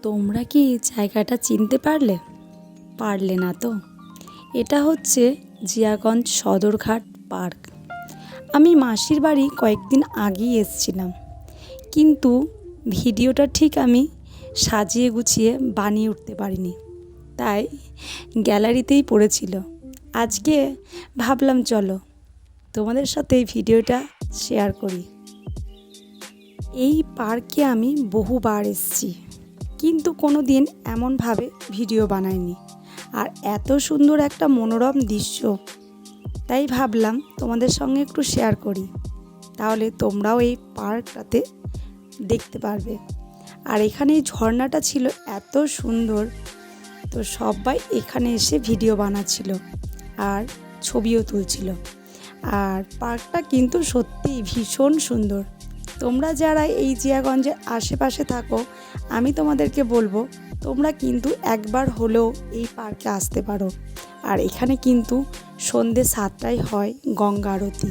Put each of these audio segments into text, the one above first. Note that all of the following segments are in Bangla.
তোমরা কি জায়গাটা চিনতে পারলে না তো? এটা হচ্ছে জিয়াগঞ্জ সদরঘাট পার্ক। আমি মাসির বাড়ি কয়েকদিন আগেই এসেছিলাম, কিন্তু ভিডিওটা ঠিক আমি সাজিয়ে গুছিয়ে বানিয়ে উঠতে পারিনি, তাই গ্যালারিতেই পড়েছিল। আজকে ভাবলাম চলো তোমাদের সাথে এই ভিডিওটা শেয়ার করি। এই পার্কে আমি বহুবার এসেছি, কিন্তু কোনো দিন এমনভাবে ভিডিও বানাইনি। আর এত সুন্দর একটা মনোরম দৃশ্য, তাই ভাবলাম তোমাদের সঙ্গে একটু শেয়ার করি, তাহলে তোমরাও এই পার্কটাতে দেখতে পারবে। আর এখানে এই ঝর্ণাটা ছিল এত সুন্দর, তো সবাই এখানে এসে ভিডিও বানাচ্ছিল আর ছবিও তুলছিল। আর পার্কটা কিন্তু সত্যিই ভীষণ সুন্দর। তোমরা যারা এই জিয়াগঞ্জের আশেপাশে থাকো, আমি তোমাদেরকে বলবো তোমরা কিন্তু একবার হলেও এই পার্কে আসতে পারো। আর এখানে কিন্তু সন্ধ্যে 7টায় হয় গঙ্গা আরতি।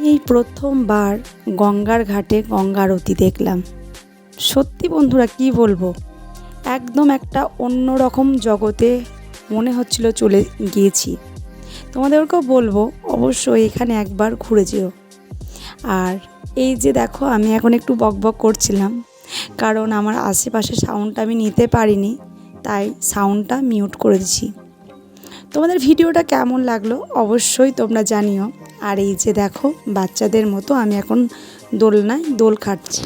এই প্রথমবার গঙ্গার ঘাটে গঙ্গা আরতি দেখলাম। সত্যি বন্ধুরা, কি বলবো, একদম একটা অন্যরকম জগতে মনে হচ্ছিল চলে গিয়েছি। তোমাদেরকেও বলবো অবশ্যই এখানে একবার ঘুরে যেও। আর এই যে দেখো, আমি এখন একটু বকবক করছিলাম, কারণ আমার আশেপাশে সাউন্ডটা আমি নিতে পারিনি, তাই সাউন্ডটা মিউট করে দিচ্ছি। তোমাদের ভিডিওটা কেমন লাগলো অবশ্যই তোমরা জানিও। আর এই যে দেখো, বাচ্চাদের মতো আমি এখন দোলনায় দোল খাটছি।